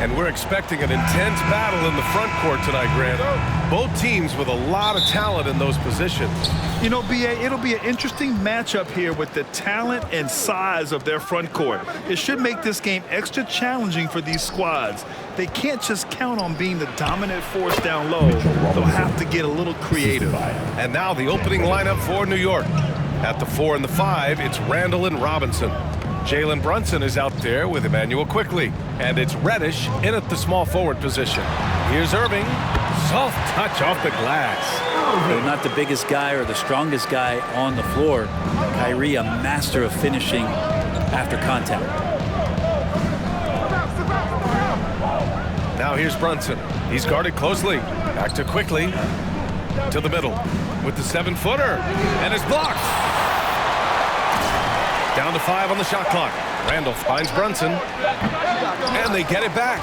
And we're expecting an intense battle in the front court tonight, Grant. Both teams with a lot of talent in those positions. You know, B.A., it'll be an interesting matchup here with the talent and size of their front court. It should make this game extra challenging for these squads. They can't just count on being the dominant force down low. They'll have to get a little creative. And now the opening lineup for New York. At the 4 and the 5, it's Randall and Robinson. Jalen Brunson is out there with Emmanuel Quickly. And it's Reddish in at the small forward position. Here's Irving. Soft touch off the glass. Though not the biggest guy or the strongest guy on the floor, Kyrie a master of finishing after contact. Now here's Brunson. He's guarded closely. Back to Quickly. To the middle with the 7-footer. And it's blocked. Down to 5 on the shot clock. Randall finds Brunson. And they get it back.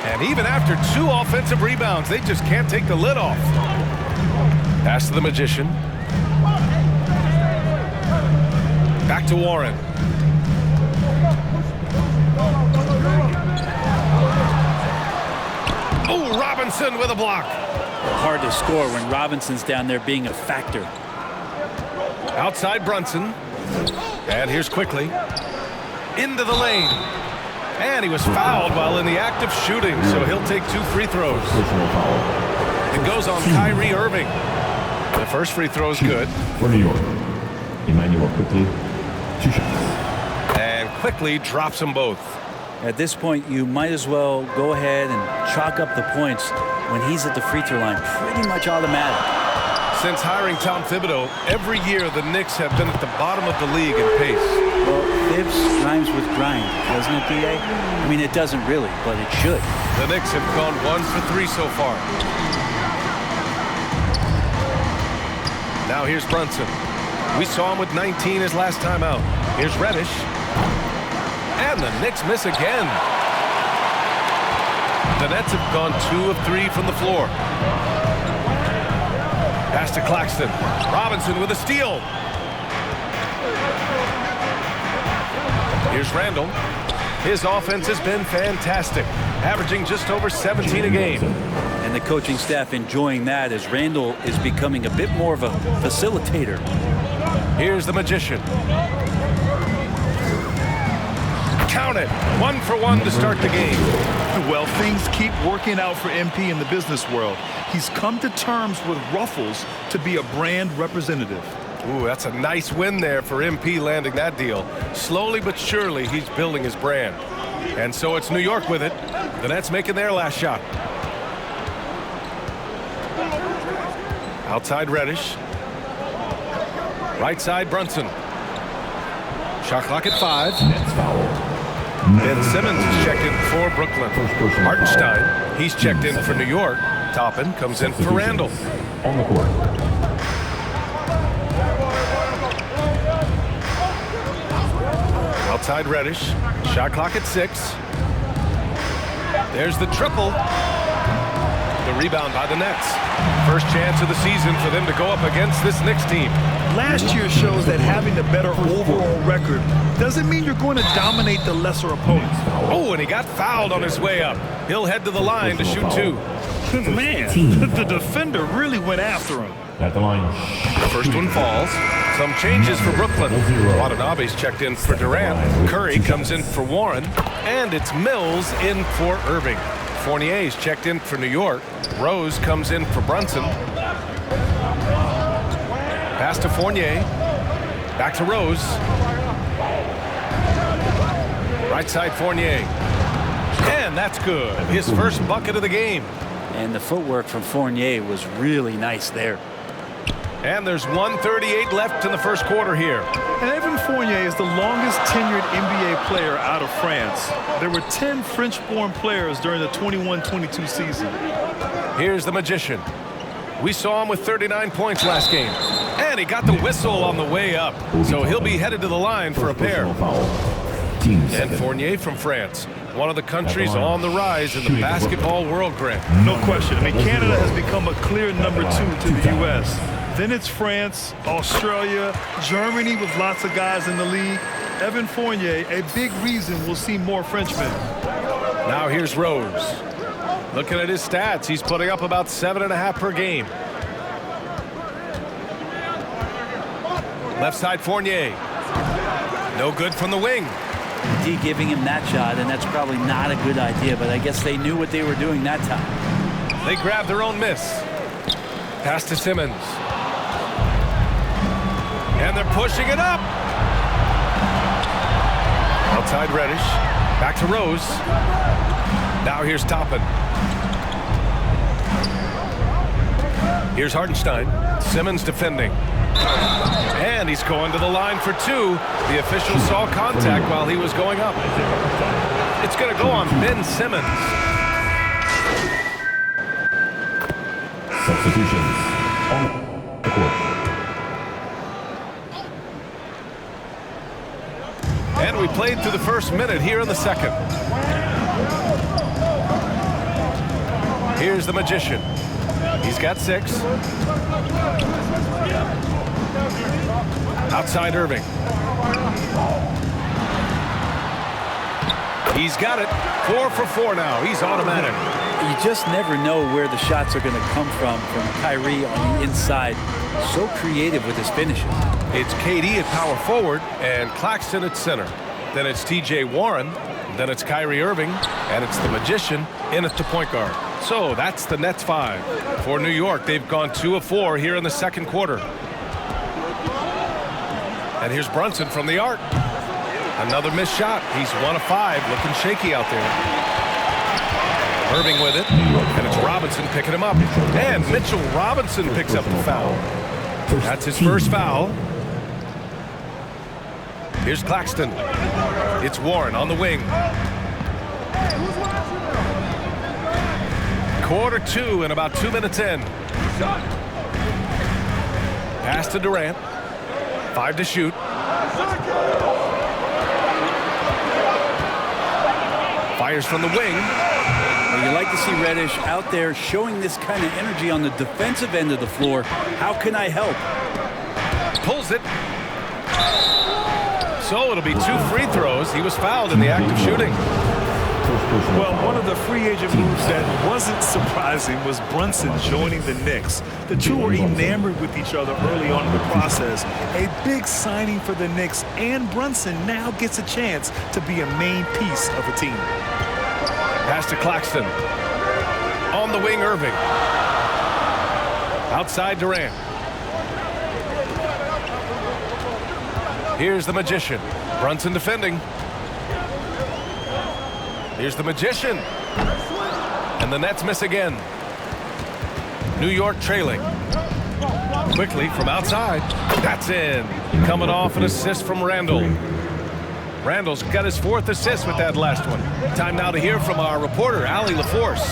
And even after 2 offensive rebounds, they just can't take the lid off. Pass to the Magician. Back to Warren. Oh, Robinson with a block. Hard to score when Robinson's down there being a factor. Outside Brunson. And here's Quickly. Into the lane. And he was fouled while in the act of shooting, so he'll take 2 free throws. It goes on Kyrie Irving. The first free throw is good. For New York, Emmanuel Quickly, 2 shots. And Quickly drops them both. At this point, you might as well go ahead and chalk up the points when he's at the free throw line. Pretty much automatic. Since hiring Tom Thibodeau, every year the Knicks have been at the bottom of the league in pace. Well, Thibs rhymes with grind, doesn't it, B.A.? I mean, it doesn't really, but it should. The Knicks have gone 1 for 3 so far. Now here's Brunson. We saw him with 19 his last time out. Here's Reddish. And the Knicks miss again. The Nets have gone 2 of 3 from the floor. Pass to Claxton. Robinson with a steal. Here's Randall. His offense has been fantastic, averaging just over 17 a game. And the coaching staff enjoying that as Randall is becoming a bit more of a facilitator. Here's the Magician. Count it. 1 for 1 to start the game. Well, things keep working out for MP in the business world. He's come to terms with Ruffles to be a brand representative. Ooh, that's a nice win there for MP landing that deal. Slowly but surely, he's building his brand. And so it's New York with it. The Nets making their last shot. Outside Reddish. Right side Brunson. Shot clock at 5. Nets foul. Ben Simmons is checked in for Brooklyn. Hartenstein, he's checked in for New York. Toppin comes in for Randall. On the court. Outside Reddish. Shot clock at 6. There's the triple. The rebound by the Nets. First chance of the season for them to go up against this Knicks team. Last year shows that having a better overall record doesn't mean you're going to dominate the lesser opponents. Oh, and he got fouled on his way up. He'll head to the line to shoot 2. Man, the defender really went after him. At the line. The first one falls. Some changes for Brooklyn. Watanabe's checked in for Durant. Curry comes in for Warren. And it's Mills in for Irving. Fournier's checked in for New York. Rose comes in for Brunson. Pass to Fournier. Back to Rose. Right side Fournier. And that's good. His first bucket of the game. And the footwork from Fournier was really nice there. And there's 1:38 left in the first quarter here. And Evan Fournier is the longest tenured NBA player out of France. There were 10 French-born players during the 21-22 season. Here's the Magician. We saw him with 39 points last game. And he got the whistle on the way up. So he'll be headed to the line for a pair. And Fournier from France, one of the countries on the rise in the basketball world, Grant. No question. I mean, Canada has become a clear number 2 to the U.S. Then it's France, Australia, Germany with lots of guys in the league. Evan Fournier, a big reason we'll see more Frenchmen. Now here's Rose. Looking at his stats, he's putting up about 7.5 per game. Left side Fournier. No good from the wing. D giving him that shot, and that's probably not a good idea, but I guess they knew what they were doing that time. They grabbed their own miss. Pass to Simmons. And they're pushing it up. Outside Reddish. Back to Rose. Now here's Toppin. Here's Hartenstein. Simmons defending. And he's going to the line for two. The official saw contact while he was going up. It's going to go on Ben Simmons. Substitutions on the court. And we played through the first minute here in the second. Here's the Magician. He's got 6. Outside Irving. He's got it. 4 for 4 now. He's automatic. You just never know where the shots are going to come from Kyrie on the inside. So creative with his finishes. It's KD at power forward and Claxton at center. Then it's TJ Warren. Then it's Kyrie Irving. And it's the Magician in at the point guard. So that's the Nets 5. For New York, they've gone 2 of 4 here in the second quarter. And here's Brunson from the arc. Another missed shot. He's 1 of 5, looking shaky out there. Irving with it, and it's Robinson picking him up. And Mitchell Robinson picks up the foul. That's his first foul. Here's Claxton. It's Warren on the wing. Quarter 2 and about 2 minutes in. Pass to Durant. 5 to shoot. Fires from the wing. Well, you like to see Reddish out there showing this kind of energy on the defensive end of the floor. How can I help? Pulls it. So it'll be 2 free throws. He was fouled in the act of shooting. Well, one of the free agent moves that wasn't surprising was Brunson joining the Knicks. The two were enamored with each other early on in the process. A big signing for the Knicks, and Brunson now gets a chance to be a main piece of a team. Pass to Claxton. On the wing, Irving. Outside Durant. Here's the Magician. Brunson defending. Here's the Magician. And the Nets miss again. New York trailing. Quickly from outside. That's in. Coming off an assist from Randall. Randall's got his 4th assist with that last one. Time now to hear from our reporter, Allie LaForce.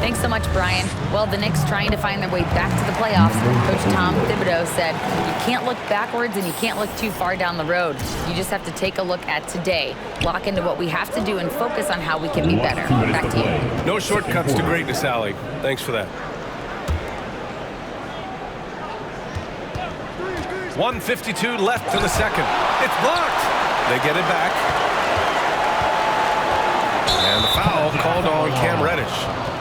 Thanks so much, Brian. Well, the Knicks trying to find their way back to the playoffs. Coach Tom Thibodeau said, you can't look backwards and you can't look too far down the road. You just have to take a look at today, lock into what we have to do, and focus on how we can be better. Back to you. No shortcuts to greatness, Allie. Thanks for that. 1:52 left in the second. It's blocked. They get it back. And the foul called on Cam Reddish.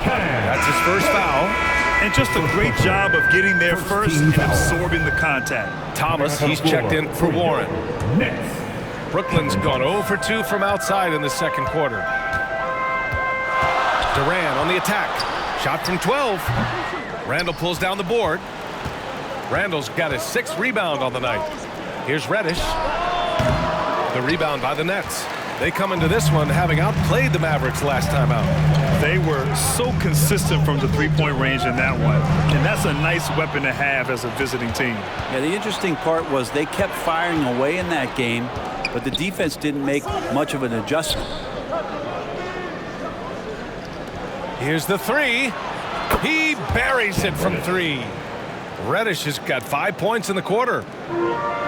That's his first foul. And just a great job of getting there first and absorbing the contact. Thomas, he's checked in for Warren. Brooklyn's gone 0 for 2 from outside in the second quarter. Durant on the attack. Shot from 12. Randall pulls down the board. Randall's got his 6th rebound on the night. Here's Reddish. The rebound by the Nets. They come into this one having outplayed the Mavericks last time out. They were so consistent from the three-point range in that one. And that's a nice weapon to have as a visiting team. Yeah, the interesting part was they kept firing away in that game, but the defense didn't make much of an adjustment. Here's the 3. He buries it from 3. Reddish has got 5 points in the quarter.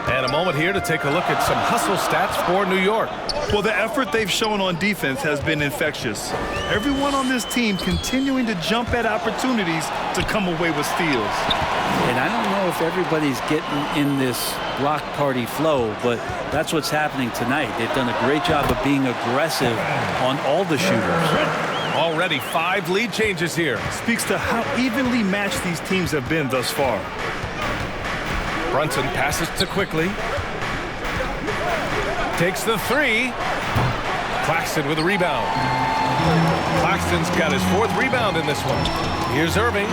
And a moment here to take a look at some hustle stats for New York. Well, the effort they've shown on defense has been infectious. Everyone on this team continuing to jump at opportunities to come away with steals. And I don't know if everybody's getting in this block party flow, but that's what's happening tonight. They've done a great job of being aggressive on all the shooters. Already 5 lead changes here. Speaks to how evenly matched these teams have been thus far. Brunson passes to Quickly. Takes the 3. Claxton with a rebound. Claxton's got his 4th rebound in this one. Here's Irving.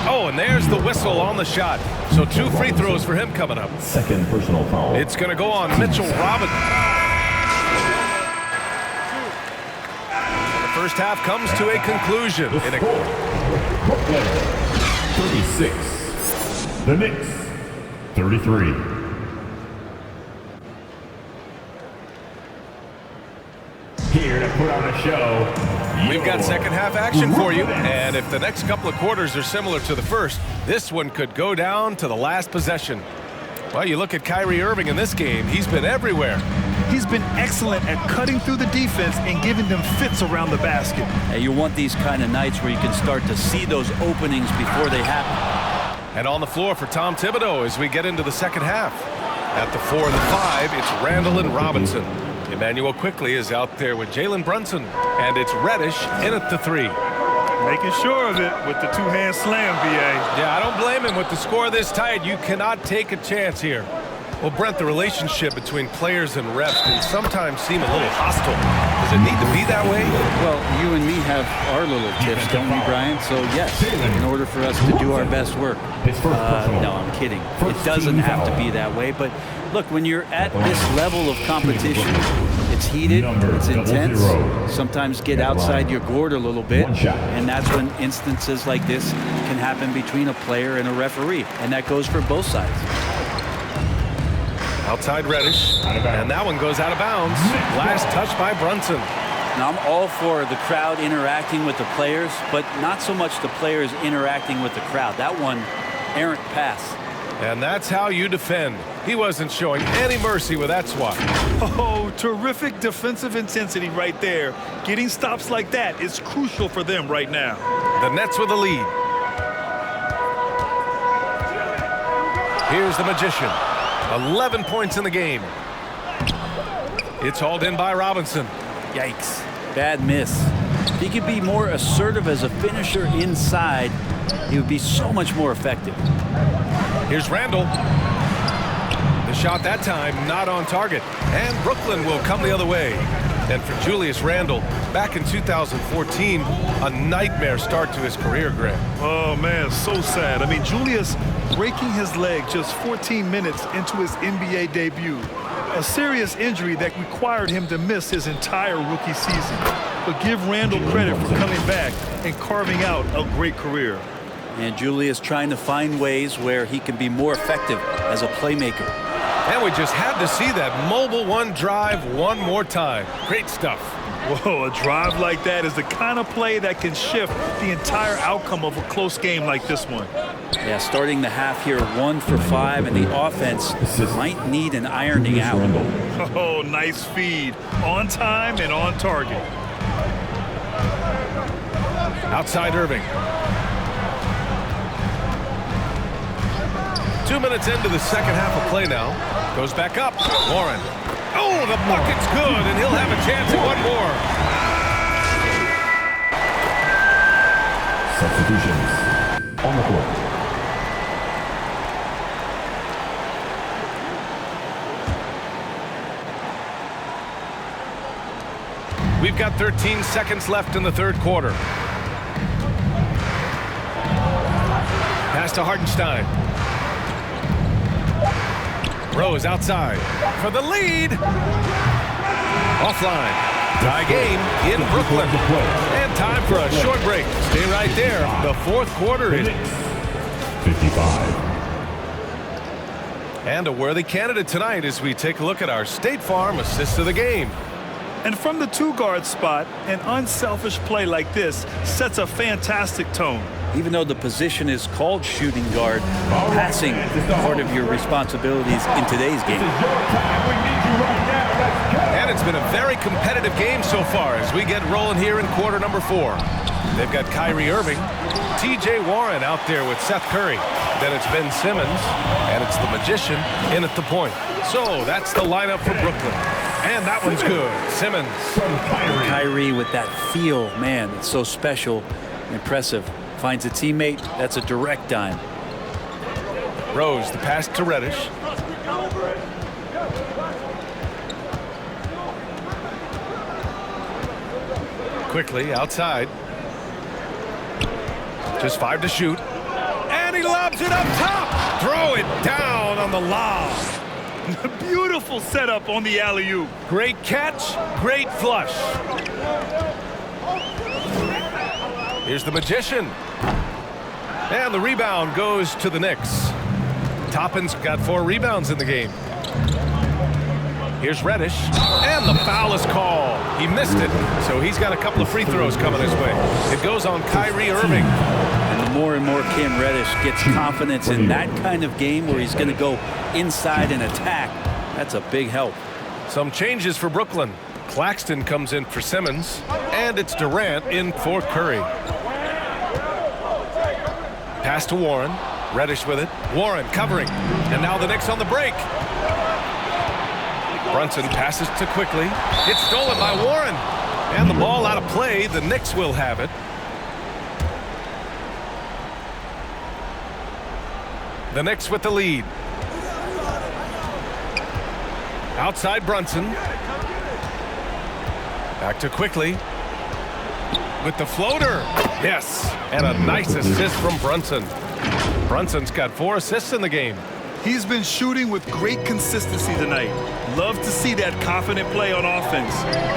Oh, and there's the whistle on the shot. So 2 free throws for him coming up. Second personal foul. It's going to go on Mitchell Robinson. And the first half comes to a conclusion. Brooklyn 36. The Knicks 33. Here to put on a show. We've got second half action for you, and if the next couple of quarters are similar to the first, this one could go down to the last possession. Well, you look at Kyrie Irving in this game, he's been everywhere. He's been excellent at cutting through the defense and giving them fits around the basket. Hey, you want these kind of nights where you can start to see those openings before they happen. And on the floor for Tom Thibodeau as we get into the second half. At the 4 and the 5, it's Randall and Robinson. Emmanuel Quickly is out there with Jalen Brunson, and it's Reddish in at the 3. Making sure of it with the 2-hand slam, B.A. Yeah, I don't blame him. With the score this tight, you cannot take a chance here. Well, Brent, the relationship between players and refs can sometimes seem a little hostile. Does it need to be that way? Well, you and me have our little tips, don't we, Brian? So, yes, in order for us to do our best work. No, I'm kidding. It doesn't have to be that way. But, look, when you're at this level of competition, it's heated, it's intense. Sometimes get outside your gourd a little bit. And that's when instances like this can happen between a player and a referee. And that goes for both sides. Outside Reddish, and that one goes out of bounds. Last touch by Brunson. Now, I'm all for the crowd interacting with the players, but not so much the players interacting with the crowd. That one, errant pass. And that's how you defend. He wasn't showing any mercy with that swat. Oh, terrific defensive intensity right there. Getting stops like that is crucial for them right now. The Nets with the lead. Here's the Magician. 11 points in the game. It's hauled in by Robinson. Yikes. Bad miss. If he could be more assertive as a finisher inside, he would be so much more effective. Here's Randall. The shot that time not on target. And Brooklyn will come the other way. And for Julius Randle, back in 2014, a nightmare start to his career, Greg. Oh, man, so sad. I mean, Julius breaking his leg just 14 minutes into his NBA debut. A serious injury that required him to miss his entire rookie season. But give Randle credit for coming back and carving out a great career. And Julius trying to find ways where he can be more effective as a playmaker. And we just had to see that mobile one drive one more time. Great stuff. Whoa, a drive like that is the kind of play that can shift the entire outcome of a close game like this one. Yeah, starting the half here 1 for 5, and the offense might need an ironing out. Oh, nice feed. On time and on target. Outside Irving. 2 minutes into the second half of play now. Goes back up. Warren. Oh, the bucket's good, and he'll have a chance at one more. Substitutions on the court. We've got 13 seconds left in the third quarter. Pass to Hartenstein. Rose outside for the lead. Offline. Tie game in Brooklyn. And time for a short break. Stay right there. The fourth quarter is 55. And a worthy candidate tonight as we take a look at our State Farm assist of the game. And from the 2-guard spot, an unselfish play like this sets a fantastic tone. Even though the position is called shooting guard, passing part of your responsibilities in today's game. And it's been a very competitive game so far as we get rolling here in quarter number 4. They've got Kyrie Irving, T.J. Warren out there with Seth Curry. Then it's Ben Simmons, and it's the Magician in at the point. So that's the lineup for Brooklyn. And that one's good. Simmons. Kyrie with that feel, man, it's so special, impressive. Finds a teammate, that's a direct dime. Rose, the pass to Reddish. Quickly outside. Just 5 to shoot. And he lobs it up top. Throw it down on the lob. Beautiful setup on the alley-oop. Great catch, great flush. Here's the magician. And the rebound goes to the Knicks. Toppin's got 4 rebounds in the game. Here's Reddish. And the foul is called. He missed it, so he's got a couple of free throws coming his way. It goes on Kyrie Irving. And the more and more Cam Reddish gets confidence in that kind of game where he's going to go inside and attack, that's a big help. Some changes for Brooklyn. Claxton comes in for Simmons, and it's Durant in for Curry. Pass to Warren. Reddish with it. Warren covering. And now the Knicks on the break. Brunson passes to Quickly. It's stolen by Warren. And the ball out of play. The Knicks will have it. The Knicks with the lead. Outside Brunson. Back to Quickly. With the floater. Yes. And a nice assist from Brunson. Brunson's got 4 assists in the game. He's been shooting with great consistency tonight. Love to see that confident play on offense.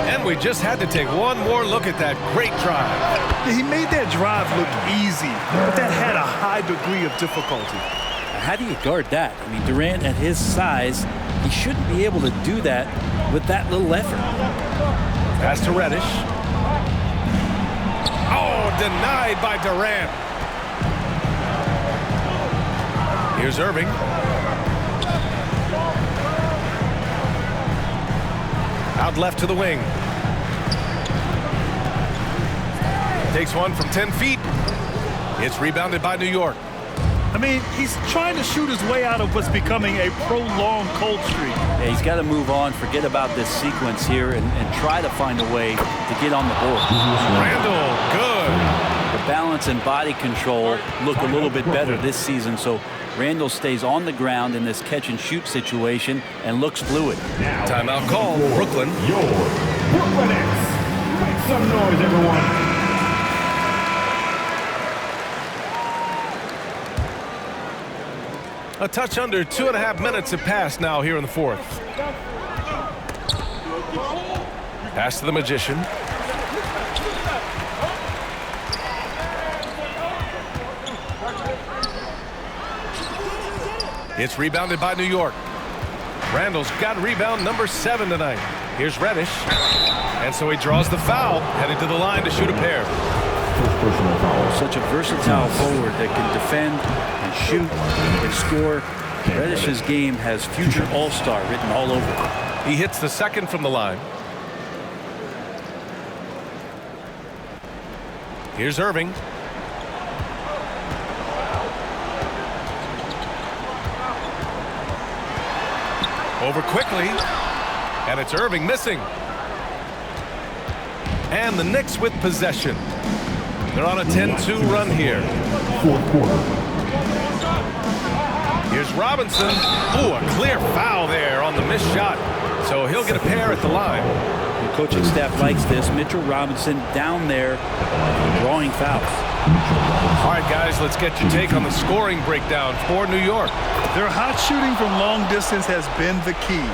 And we just had to take one more look at that great drive. He made that drive look easy, but that had a high degree of difficulty. How do you guard that? I mean, Durant at his size, he shouldn't be able to do that with that little effort. Pass to Reddish. Oh, denied by Durant. Here's Irving. Out left to the wing. Takes one from 10 feet. It's rebounded by New York. I mean, he's trying to shoot his way out of what's becoming a prolonged cold streak. Yeah, he's got to move on, forget about this sequence here, and try to find a way to get on the board. Randall, good. The balance and body control look a little bit better this season, so Randall stays on the ground in this catch-and-shoot situation and looks fluid. Timeout call, Brooklyn. Your Brooklyn Nets. Make some noise, everyone. A touch under 2.5 minutes have passed now here in the 4th. Pass to the magician. It's rebounded by New York. Randall's got rebound number 7 tonight. Here's Reddish. And so he draws the foul, headed to the line to shoot a pair. First personal foul. Such a versatile forward that can defend and shoot and score. Reddish's game has future all-star written all over it. He hits the second from the line. Here's Irving. Over Quickly. And it's Irving missing. And the Knicks with possession. They're on a 10-2 run here. 4th quarter. Here's Robinson. Ooh, a clear foul there on the missed shot. So he'll get a pair at the line. The coaching staff likes this. Mitchell Robinson down there drawing fouls. All right, guys, let's get your take on the scoring breakdown for New York. Their hot shooting from long distance has been the key.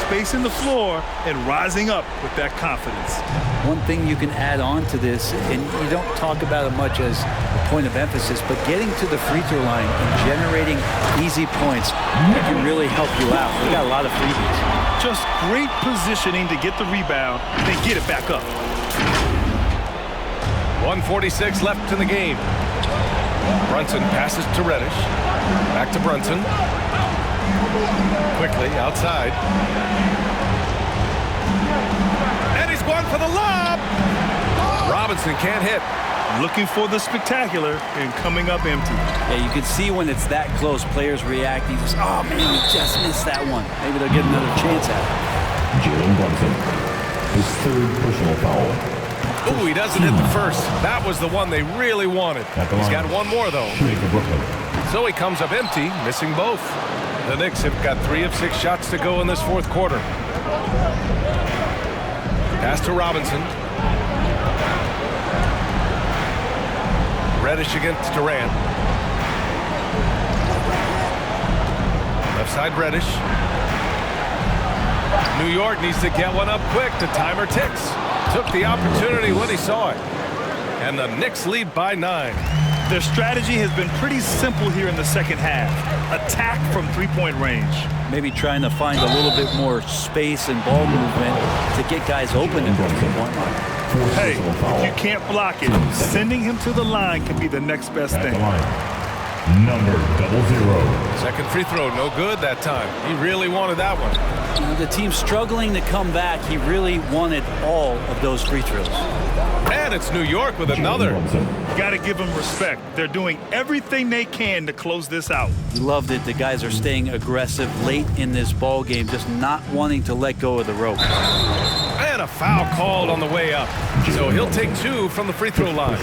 Spacing the floor and rising up with that confidence. One thing you can add on to this, and you don't talk about it much as a point of emphasis, but getting to the free throw line and generating easy points can really help you out. We got a lot of freebies. Just great positioning to get the rebound, then get it back up. 1:46 left in the game. Brunson passes to Reddish. Back to Brunson. Quickly outside. And he's going for the lob. Robinson can't hit. Looking for the spectacular and coming up empty. Yeah, you can see when it's that close, players reacting. Just, oh, man, we just missed that one. Maybe they'll get another chance at it. Jalen Brunson. His third personal foul. Ooh, he doesn't hit the first. That was the one they really wanted. He's got one more, though. Shooting for Brooklyn. So he comes up empty, missing both. The Knicks have got 3 of 6 shots to go in this fourth quarter. Pass to Robinson. Reddish against Durant. Left side Reddish. New York needs to get one up quick. The timer ticks. Took the opportunity when he saw it. And the Knicks lead by 9. Their strategy has been pretty simple here in the second half. Attack from three-point range. Maybe trying to find a little bit more space and ball movement to get guys open at the three-point line. Hey, if you can't block it, sending him to the line can be the next best thing. Number 00. Second free throw, no good that time. He really wanted that one. The team's struggling to come back. He really wanted all of those free throws. And it's New York with another. Got to give them respect. They're doing everything they can to close this out. Loved it. The guys are staying aggressive late in this ball game, just not wanting to let go of the rope. And a foul called on the way up. So he'll take 2 from the free throw line.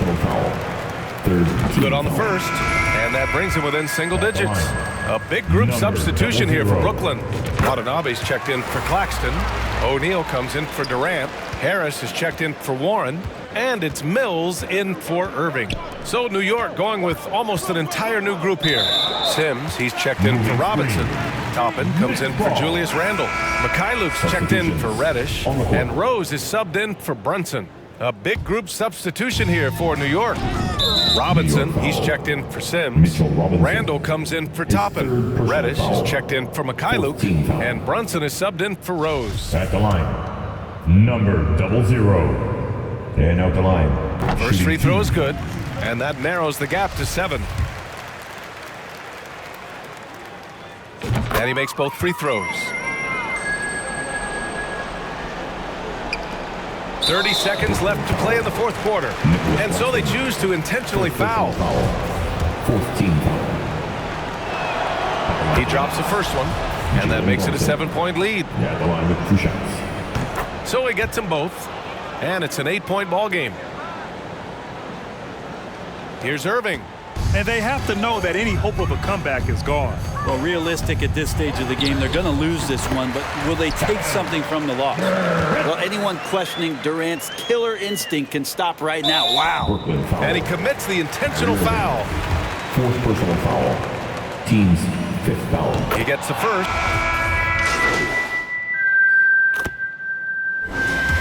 Good on the first. And that brings him within single digits. A big group substitution here for Brooklyn. Watanabe's checked in for Claxton. O'Neal comes in for Durant. Harris is checked in for Warren. And it's Mills in for Irving. So New York going with almost an entire new group here. Sims, he's checked in for Robinson. Toppin comes in for Julius Randle. Mikhailuk's checked in for Reddish. And Rose is subbed in for Brunson. A big group substitution here for New York. Robinson, he's checked in for Sims. Randle comes in for Toppin. Reddish is checked in for Mikhailuk. And Brunson is subbed in for Rose. At the line, number 00. And out the line. First free throw is good. And that narrows the gap to 7. And he makes both free throws. 30 seconds left to play in the fourth quarter. And so they choose to intentionally foul. 14 foul. He drops the first one. And that makes it a 7-point lead. Yeah, the line with 2 shots. So he gets them both. And it's an 8-point ball game. Here's Irving. And they have to know that any hope of a comeback is gone. Well, realistic at this stage of the game, they're going to lose this one, but will they take something from the loss? Well, anyone questioning Durant's killer instinct can stop right now. Wow. And he commits the intentional foul. 4th personal foul. Team's 5th foul. He gets the first.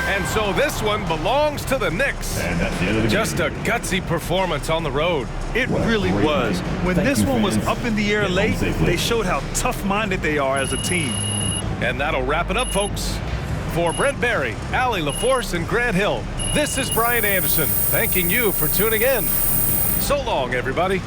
And so this one belongs to the Knicks. And that's the end of the Just game. a gutsy performance on the road. It really was. When this one was up in the air late, safely. they showed how tough-minded they are as a team. And that'll wrap it up, folks. For Brent Barry, Allie LaForce, and Grant Hill, this is Brian Anderson, thanking you for tuning in. So long, everybody.